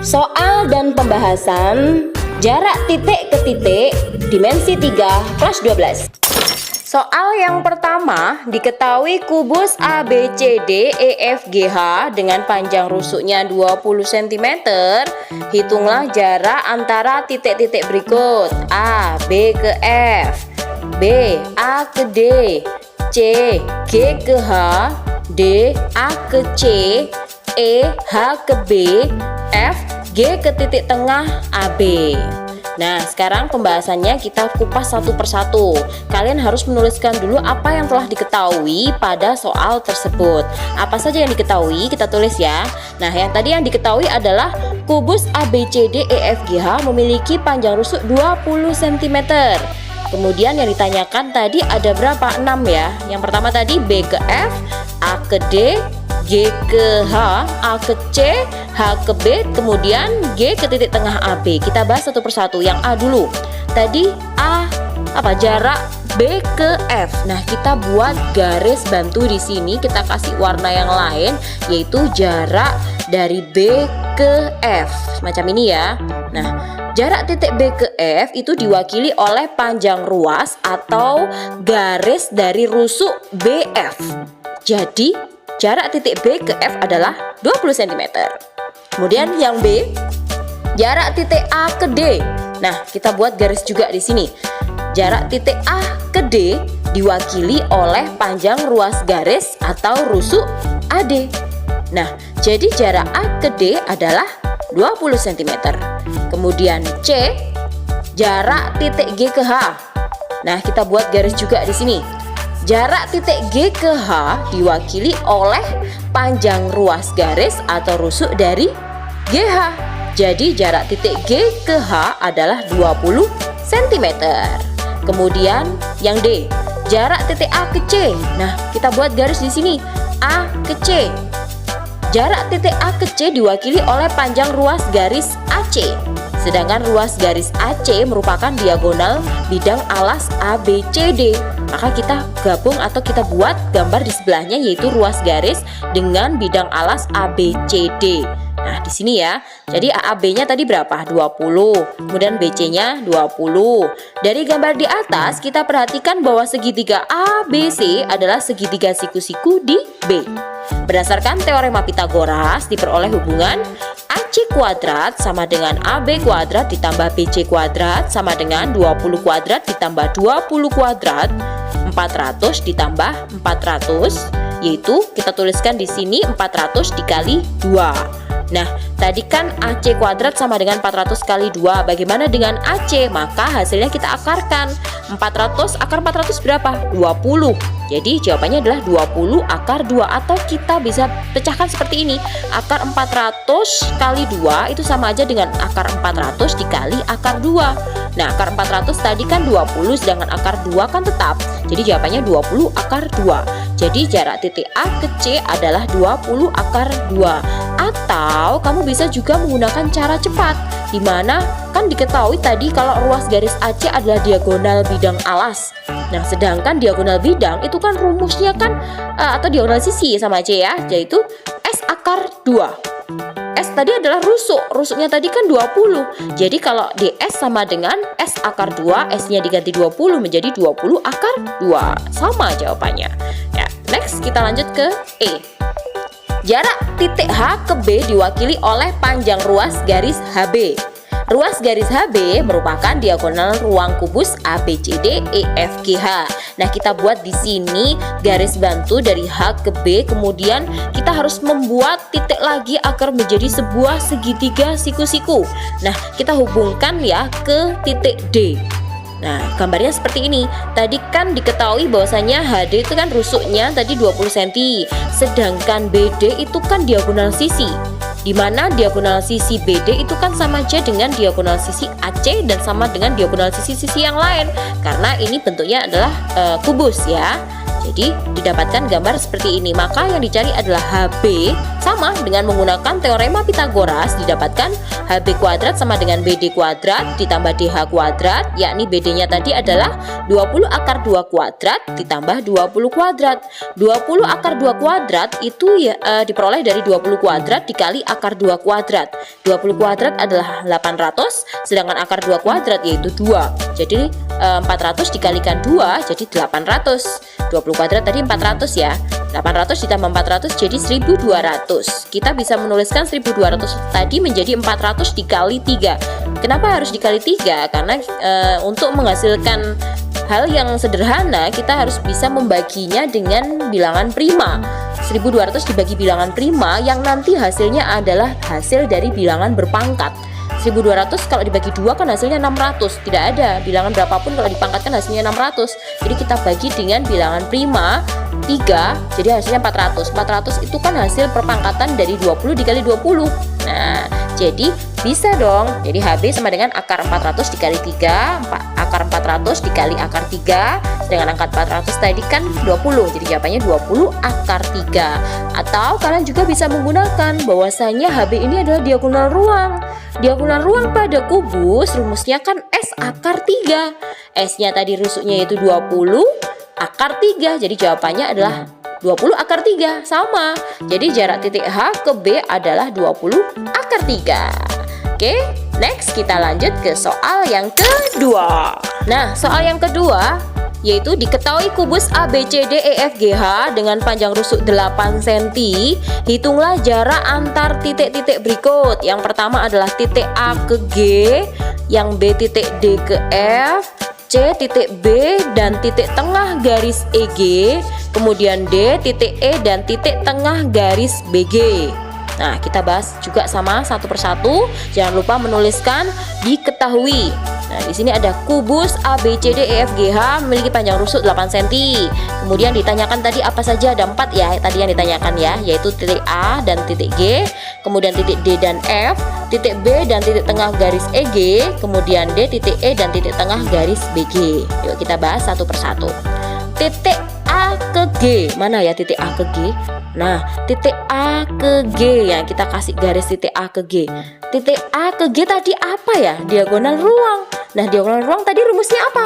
Soal dan pembahasan jarak titik ke titik dimensi 3 kelas 12. Soal yang pertama, diketahui kubus ABCD EFGH dengan panjang rusuknya 20 cm. Hitunglah jarak antara titik-titik berikut: A, B ke F, B, A ke D, C, G ke H, D, A ke C, E, H ke B, F, G ke titik tengah AB. Nah, sekarang pembahasannya kita kupas satu persatu. Kalian harus menuliskan dulu apa yang telah diketahui pada soal tersebut. Apa saja yang diketahui, kita tulis ya. Nah, yang tadi yang diketahui adalah kubus ABCD EFGH memiliki panjang rusuk 20 cm. Kemudian yang ditanyakan tadi ada berapa? 6 ya. Yang pertama tadi B ke F, A ke D, G ke H, A ke C, H ke B, kemudian G ke titik tengah AB. Kita bahas satu persatu. Yang A dulu. Tadi A jarak B ke F. Nah, kita buat garis bantu di sini, kita kasih warna yang lain, yaitu jarak dari B ke F. Semacam ini ya. Nah, jarak titik B ke F itu diwakili oleh panjang ruas atau garis dari rusuk BF. Jadi jarak titik B ke F adalah 20 cm. Kemudian yang B, jarak titik A ke D. Nah, kita buat garis juga di sini. Jarak titik A ke D diwakili oleh panjang ruas garis atau rusuk AD. Nah, jadi jarak A ke D adalah 20 cm. Kemudian C, jarak titik G ke H. Nah, kita buat garis juga di sini. Jarak titik G ke H diwakili oleh panjang ruas garis atau rusuk dari GH. Jadi jarak titik G ke H adalah 20 cm. Kemudian yang D, jarak titik A ke C. Nah, kita buat garis di sini. A ke C. Jarak titik A ke C diwakili oleh panjang ruas garis AC. Sedangkan ruas garis AC merupakan diagonal bidang alas ABCD. Maka kita gabung atau kita buat gambar di sebelahnya, yaitu ruas garis dengan bidang alas ABCD. Nah, di sini ya. Jadi AAB-nya tadi berapa? 20. Kemudian BC-nya 20. Dari gambar di atas kita perhatikan bahwa segitiga ABC adalah segitiga siku-siku di B. Berdasarkan teorema Pitagoras diperoleh hubungan AC kuadrat sama dengan AB kuadrat ditambah BC kuadrat sama dengan 20 kuadrat ditambah 20 kuadrat 400 ditambah 400, yaitu kita tuliskan di sini 400 dikali 2. Nah, tadi kan AC kuadrat sama dengan 400 kali 2. Bagaimana dengan AC? Maka hasilnya kita akarkan. 400 akar 400 berapa? 20. Jadi jawabannya adalah 20 akar 2. Atau kita bisa pecahkan seperti ini. Akar 400 kali 2 itu sama aja dengan akar 400 dikali akar 2. Nah, akar 400 tadi kan 20, sedangkan akar 2 kan tetap. Jadi jawabannya 20 akar 2. Jadi jarak titik A ke C adalah 20 akar 2. Atau kamu bisa juga menggunakan cara cepat, di mana kan diketahui tadi kalau ruas garis AC adalah diagonal bidang alas. Nah, sedangkan diagonal bidang itu kan rumusnya kan atau diagonal sisi sama aja ya, yaitu S akar 2. S tadi adalah rusuknya tadi kan 20. Jadi kalau DS sama dengan S akar 2, S-nya diganti 20 menjadi 20 akar 2. Sama jawabannya. Ya, next kita lanjut ke E. Jarak titik H ke B diwakili oleh panjang ruas garis HB. Ruas garis HB merupakan diagonal ruang kubus ABCD EFGH. Nah, kita buat di sini garis bantu dari H ke B, kemudian kita harus membuat titik lagi agar menjadi sebuah segitiga siku-siku. Nah, kita hubungkan ya ke titik D. Nah, gambarnya seperti ini. Tadi kan diketahui bahwasanya HD itu kan rusuknya tadi 20 cm, sedangkan BD itu kan diagonal sisi, di mana diagonal sisi BD itu kan sama aja dengan diagonal sisi AC dan sama dengan diagonal sisi-sisi yang lain, karena ini bentuknya adalah kubus ya. Jadi didapatkan gambar seperti ini. Maka yang dicari adalah HB, sama dengan menggunakan teorema Pythagoras, didapatkan HB kuadrat sama dengan BD kuadrat ditambah DH kuadrat, yakni BD-nya tadi adalah 20 akar 2 kuadrat ditambah 20 kuadrat. 20 akar 2 kuadrat itu ya diperoleh dari 20 kuadrat dikali akar 2 kuadrat. 20 kuadrat adalah 800, sedangkan akar 2 kuadrat yaitu 2. Jadi 400 dikalikan 2 jadi 800. 20 kuadrat tadi 400 ya. 800 ditambah 400 jadi 1200. Kita bisa menuliskan 1200 tadi menjadi 400 dikali 3. Kenapa harus dikali 3? Karena untuk menghasilkan hal yang sederhana kita harus bisa membaginya dengan bilangan prima. 1200 dibagi bilangan prima yang nanti hasilnya adalah hasil dari bilangan berpangkat. 1200 kalau dibagi 2 kan hasilnya 600. Tidak ada bilangan berapapun kalau dipangkatkan hasilnya 600. Jadi kita bagi dengan bilangan prima 3, jadi hasilnya 400. 400 itu kan hasil perpangkatan dari 20 dikali 20. Nah, jadi bisa dong. Jadi HB sama dengan akar 400 dikali 3, akar 400 dikali akar 3. Sedangkan akar 400 tadi kan 20. Jadi jawabannya 20 akar 3. Atau kalian juga bisa menggunakan bahwasanya HB ini adalah diagonal ruang. Diagonal ruang pada kubus rumusnya kan S akar 3. S-nya tadi rusuknya yaitu 20 akar 3. Jadi jawabannya adalah 20 akar 3. Sama. Jadi jarak titik H ke B adalah 20 akar 3. Oke, next kita lanjut ke soal yang kedua. Nah, soal yang kedua yaitu diketahui kubus ABCDEFGH dengan panjang rusuk 8 cm. Hitunglah jarak antar titik-titik berikut. Yang pertama adalah titik A ke G, yang B titik D ke F, C titik B dan titik tengah garis EG, kemudian D titik E dan titik tengah garis BG. Nah, kita bahas juga sama satu persatu. Jangan lupa menuliskan diketahui. Nah, di sini ada kubus ABCDEFGH memiliki panjang rusuk 8 cm. Kemudian ditanyakan tadi apa saja, ada 4 ya tadi yang ditanyakan ya, yaitu titik A dan titik G, kemudian titik D dan F, titik B dan titik tengah garis EG, kemudian D titik E dan titik tengah garis BG. Yuk kita bahas satu persatu. Titik A ke G, mana ya titik A ke G? Nah, titik A ke G ya, kita kasih garis titik A ke G. Titik A ke G tadi apa ya? Diagonal ruang. Nah, diagonal ruang tadi rumusnya apa?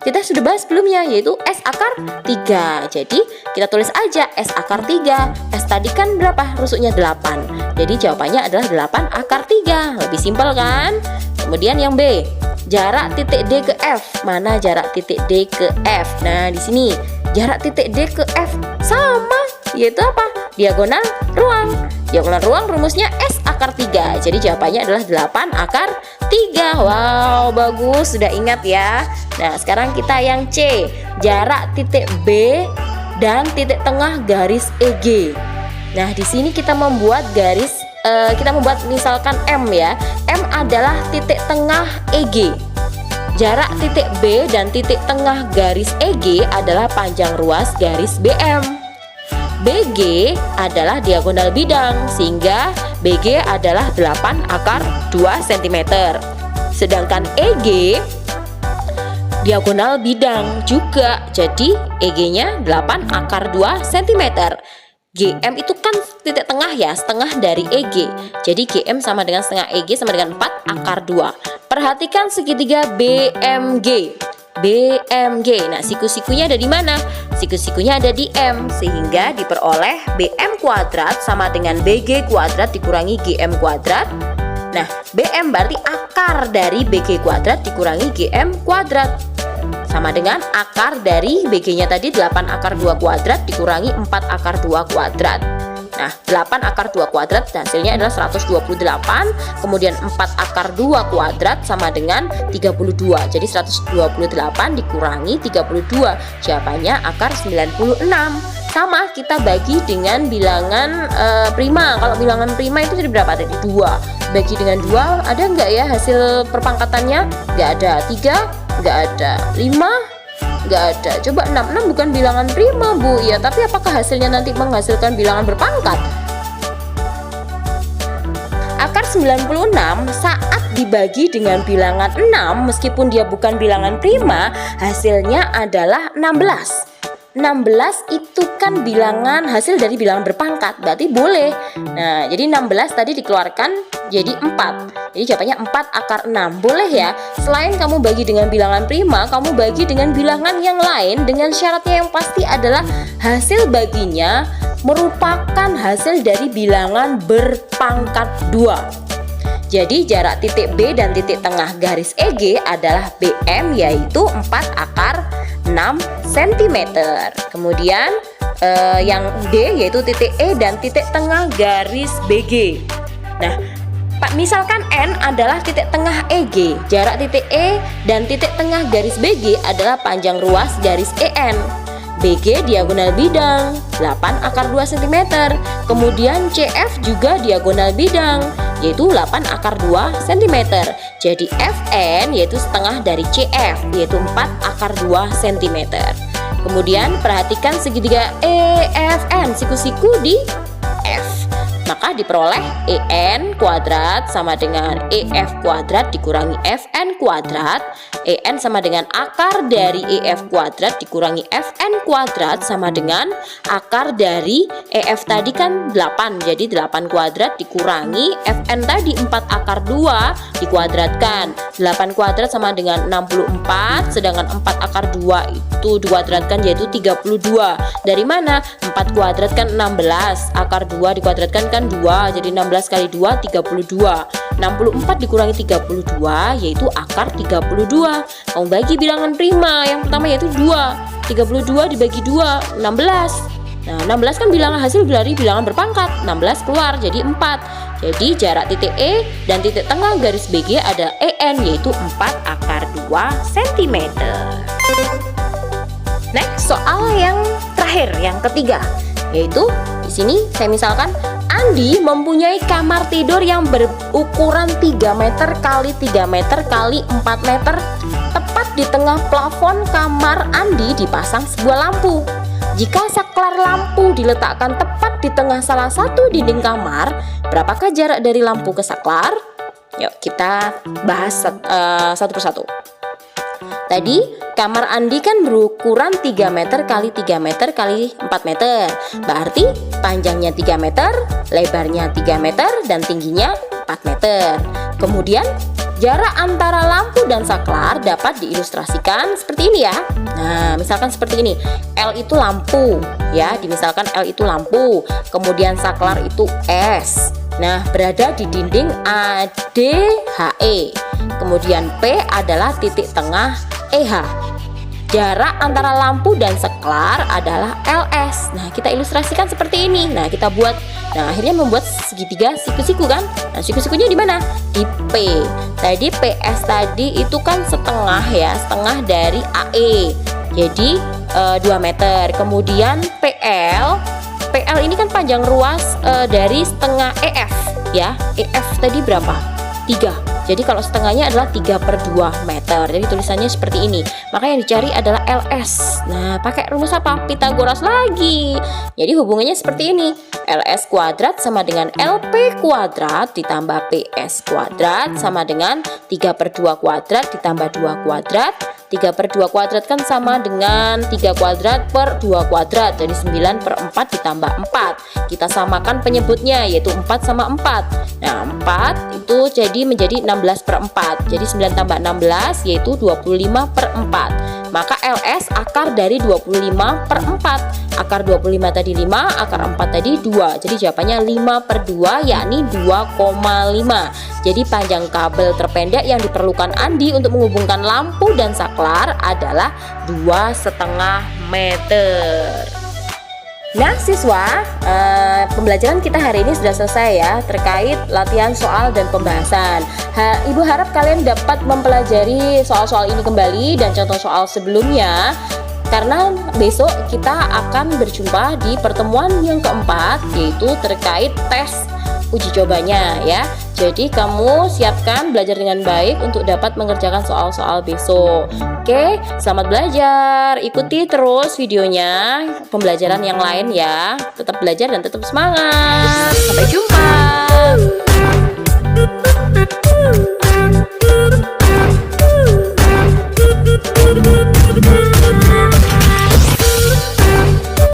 Kita sudah bahas sebelumnya, yaitu S akar 3. Jadi, kita tulis aja S akar 3. S tadi kan berapa? Rusuknya 8. Jadi, jawabannya adalah 8 akar 3. Lebih simpel kan? Kemudian yang B, jarak titik D ke F. Mana jarak titik D ke F? Nah, di sini jarak titik D ke F sama, yaitu apa? Diagonal ruang. Diagonal ruang rumusnya S akar 3. Jadi jawabannya adalah 8 akar 3. Wow, bagus, sudah ingat ya. Nah, sekarang kita yang C, jarak titik B dan titik tengah garis EG. Nah, di sini kita membuat garis, kita membuat misalkan M ya. M adalah titik tengah EG. Jarak titik B dan titik tengah garis EG adalah panjang ruas garis BM. BG adalah diagonal bidang, sehingga BG adalah 8 akar 2 cm. Sedangkan EG diagonal bidang juga, jadi EG-nya 8 akar 2 cm. GM itu kan titik tengah ya, setengah dari EG. Jadi GM sama dengan setengah EG sama dengan 4 akar 2. Perhatikan segitiga BMG. BMG. Nah, siku-sikunya ada di mana? Siku-sikunya ada di M, sehingga diperoleh BM kuadrat sama dengan BG kuadrat dikurangi GM kuadrat. Nah, BM berarti akar dari BG kuadrat dikurangi GM kuadrat. Sama dengan akar dari BG-nya tadi 8 akar 2 kuadrat dikurangi 4 akar 2 kuadrat. Nah, 8 akar 2 kuadrat hasilnya adalah 128. Kemudian 4 akar 2 kuadrat sama dengan 32. Jadi 128 dikurangi 32. Jawabannya akar 96. Sama, kita bagi dengan bilangan prima. Kalau bilangan prima itu jadi berapa tadi? 2. Bagi dengan 2, ada nggak ya hasil perpangkatannya? Nggak ada. 3? Nggak ada. 5? Nggak ada. Coba 6 bukan bilangan prima, Bu. Ya, tapi apakah hasilnya nanti menghasilkan bilangan berpangkat? Akar 96 saat dibagi dengan bilangan 6, meskipun dia bukan bilangan prima, hasilnya adalah 16. 16 itu kan bilangan hasil dari bilangan berpangkat, berarti boleh. Nah, jadi 16 tadi dikeluarkan jadi 4. Jadi jawabannya 4 akar 6. Boleh ya. Selain kamu bagi dengan bilangan prima, kamu bagi dengan bilangan yang lain dengan syaratnya yang pasti adalah hasil baginya merupakan hasil dari bilangan berpangkat 2. Jadi jarak titik B dan titik tengah garis EG adalah BM, yaitu 4 akar 6 cm. Kemudian yang D yaitu titik E dan titik tengah garis BG. Nah, misalkan N adalah titik tengah EG, jarak titik E dan titik tengah garis BG adalah panjang ruas garis EN. BG diagonal bidang 8 akar 2 cm. Kemudian CF juga diagonal bidang, yaitu 8 akar 2 cm. Jadi FN yaitu setengah dari CF, yaitu 4 akar 2 cm. Kemudian perhatikan segitiga EFN, siku-siku di F. Maka diperoleh EN kuadrat sama dengan EF kuadrat dikurangi FN kuadrat. EN sama dengan akar dari EF kuadrat dikurangi FN kuadrat sama dengan akar dari EF tadi kan 8. Jadi 8 kuadrat dikurangi FN tadi 4 akar 2 dikuadratkan. 8 kuadrat sama dengan 64, sedangkan 4 akar 2 itu dikuadratkan yaitu 32. Dari mana? 4 kuadrat kan 16, akar 2 dikuadratkan kan 2, jadi 16 kali 2 32. 64 dikurangi 32 yaitu akar 32. Kamu bagi bilangan prima, yang pertama yaitu 2. 32 dibagi 2 16. Nah, 16 kan bilangan hasil dari bilangan berpangkat. 16 keluar jadi 4. Jadi jarak titik E dan titik tengah garis BG ada EN, yaitu 4 akar 2 cm. Next, soal yang terakhir, yang ketiga, yaitu di sini saya misalkan Andi mempunyai kamar tidur yang berukuran 3 meter kali 3 meter kali 4 meter. Tepat di tengah plafon kamar Andi dipasang sebuah lampu. Jika saklar lampu diletakkan tepat di tengah salah satu dinding kamar, berapakah jarak dari lampu ke saklar? Yuk kita bahas satu persatu. Tadi kamar Andi kan berukuran 3 meter kali 3 meter kali 4 meter. Berarti panjangnya 3 meter, lebarnya 3 meter, dan tingginya 4 meter. Kemudian jarak antara lampu dan saklar dapat diilustrasikan seperti ini ya. Nah, misalkan seperti ini. L itu lampu ya, misalkan L itu lampu. Kemudian saklar itu S. Nah, berada di dinding ADHE. Kemudian P adalah titik tengah EH. Jarak antara lampu dan saklar adalah LS. Nah, kita ilustrasikan seperti ini. Nah, kita buat. Nah, akhirnya membuat segitiga siku-siku kan? Nah, siku-sikunya di mana? Di P. Tadi PS tadi itu kan setengah ya, setengah dari AE. Jadi 2 meter. Kemudian PL ini kan panjang ruas dari setengah EF ya. EF tadi berapa? 3. Jadi kalau setengahnya adalah 3/2 meter. Jadi tulisannya seperti ini. Maka yang dicari adalah LS. Nah, pakai rumus apa? Pythagoras lagi. Jadi hubungannya seperti ini. LS kuadrat sama dengan LP kuadrat ditambah PS kuadrat sama dengan 3/2 kuadrat ditambah 2 kuadrat. 3/2 kuadrat kan sama dengan 3 kuadrat per 2 kuadrat. Jadi 9/4 ditambah 4. Kita samakan penyebutnya yaitu 4 sama 4. Nah, 4 itu jadi menjadi 16/4. Jadi 9 tambah 16 yaitu 25/4. Maka LS akar dari 25/4. Akar 25 tadi 5, akar 4 tadi 2. Jadi jawabannya 5/2 yakni 2,5. Jadi panjang kabel terpendek yang diperlukan Andi untuk menghubungkan lampu dan saklar adalah 2,5 meter. Nah siswa, pembelajaran kita hari ini sudah selesai ya, terkait latihan soal dan pembahasan. Ibu harap kalian dapat mempelajari soal-soal ini kembali dan contoh soal sebelumnya, karena besok kita akan berjumpa di pertemuan yang keempat, yaitu terkait tes uji cobanya ya. Jadi kamu siapkan belajar dengan baik untuk dapat mengerjakan soal-soal besok. Oke, selamat belajar. Ikuti terus videonya, pembelajaran yang lain ya. Tetap belajar dan tetap semangat. Sampai jumpa.